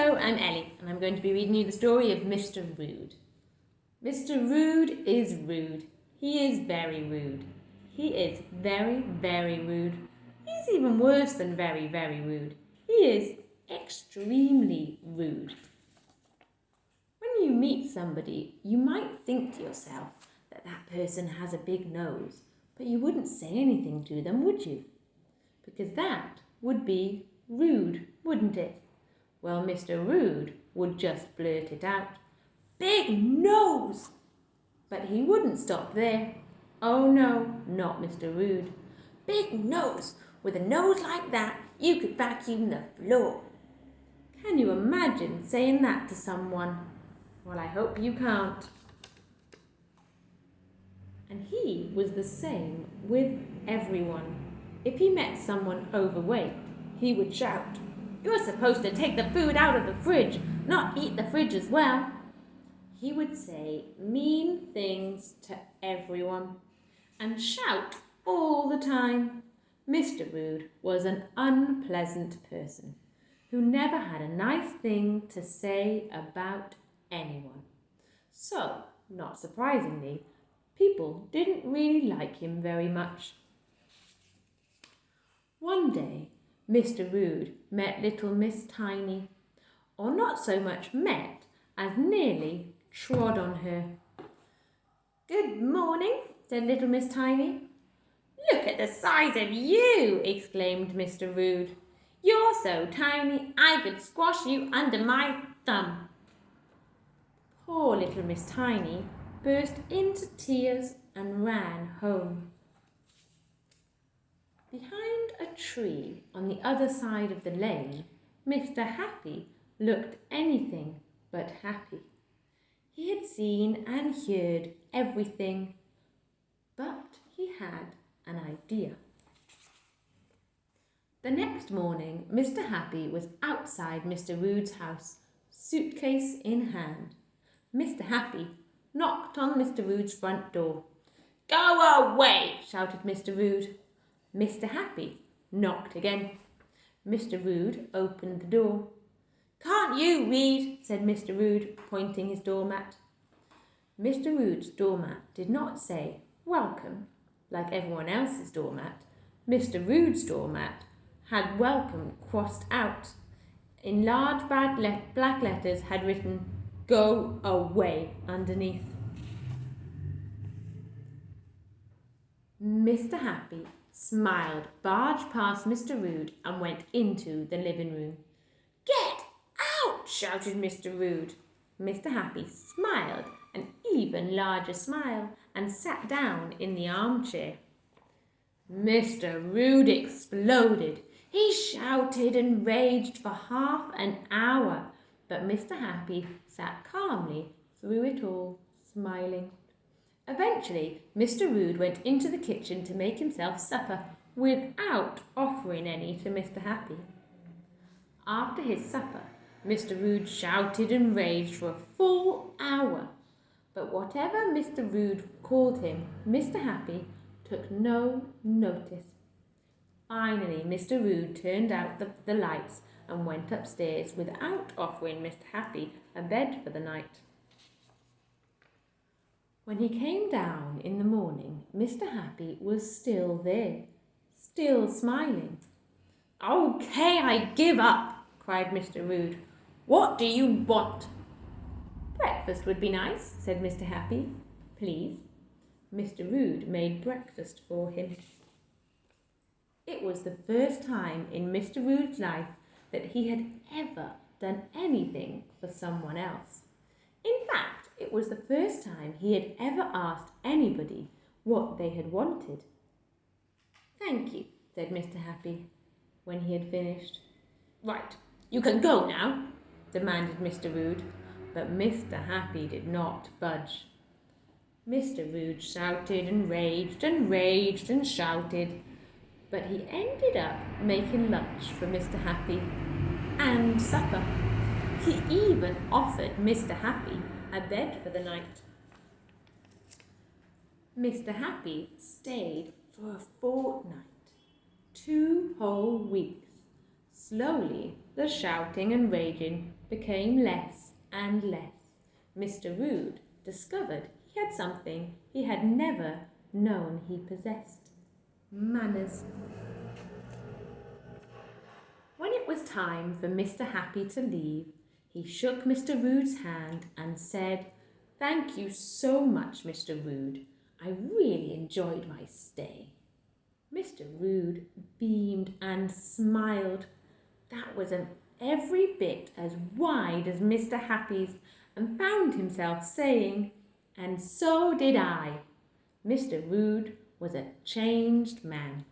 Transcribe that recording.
Hello, I'm Ellie, and I'm going to be reading you the story of Mr. Rude. Mr. Rude is rude. He is very rude. He is very, very rude. He's even worse than very, very rude. He is extremely rude. When you meet somebody, you might think to yourself that that person has a big nose, but you wouldn't say anything to them, would you? Because that would be rude, wouldn't it? Well, Mr. Rude would just blurt it out. Big nose! But he wouldn't stop there. Oh no, not Mr. Rude. Big nose! With a nose like that, you could vacuum the floor. Can you imagine saying that to someone? Well, I hope you can't. And he was the same with everyone. If he met someone overweight, he would shout, "You're supposed to take the food out of the fridge, not eat the fridge as well." He would say mean things to everyone and shout all the time. Mr. Rude was an unpleasant person who never had a nice thing to say about anyone. So, not surprisingly, people didn't really like him very much. One day, Mr. Rude met little Miss Tiny, or not so much met as nearly trod on her. "Good morning," said little Miss Tiny. "Look at the size of you," exclaimed Mr. Rude. "You're so tiny I could squash you under my thumb." Poor little Miss Tiny burst into tears and ran home. Behind a tree on the other side of the lane, Mr. Happy looked anything but happy. He had seen and heard everything, but he had an idea. The next morning, Mr. Happy was outside Mr. Rude's house, suitcase in hand. Mr. Happy knocked on Mr. Rude's front door. "Go away!" shouted Mr. Rude. Mr. Happy knocked again. Mr. Rude opened the door. "Can't you read?" said Mr. Rude, pointing his doormat. Mr. Rude's doormat did not say "welcome" like everyone else's doormat. Mr. Rude's doormat had "welcome" crossed out. In large black letters had written "Go away" underneath. Mr. Happy smiled, barged past Mr. Rude and went into the living room. "Get out!" shouted Mr. Rude. Mr. Happy smiled an even larger smile and sat down in the armchair. Mr. Rude exploded. He shouted and raged for half an hour, but Mr. Happy sat calmly through it all, smiling. Eventually, Mr. Rude went into the kitchen to make himself supper without offering any to Mr. Happy. After his supper, Mr. Rude shouted and raged for a full hour, but whatever Mr. Rude called him, Mr. Happy took no notice. Finally, Mr. Rude turned out the lights and went upstairs without offering Mr. Happy a bed for the night. When he came down in the morning, Mr. Happy was still there, still smiling. "Okay, I give up," cried Mr. Rude. "What do you want?" "Breakfast would be nice," said Mr. Happy. "Please." Mr. Rude made breakfast for him. It was the first time in Mr. Rude's life that he had ever done anything for someone else. In fact, it was the first time he had ever asked anybody what they had wanted. "Thank you," said Mr. Happy when he had finished. "Right, you can go now," demanded Mr. Rude, but Mr. Happy did not budge. Mr. Rude shouted and raged and raged and shouted, but he ended up making lunch for Mr. Happy and supper. He even offered Mr. Happy a bed for the night. Mr. Happy stayed for a fortnight, 2 whole weeks. Slowly, The shouting and raging became less and less. Mr. Rude discovered he had something he had never known he possessed: manners. When it was time for Mr. Happy to leave, he shook Mr. Rude's hand and said, "Thank you so much, Mr. Rude. I really enjoyed my stay." Mr. Rude beamed and smiled. That was every bit as wide as Mr. Happy's, and found himself saying, "And so did I." Mr. Rude was a changed man.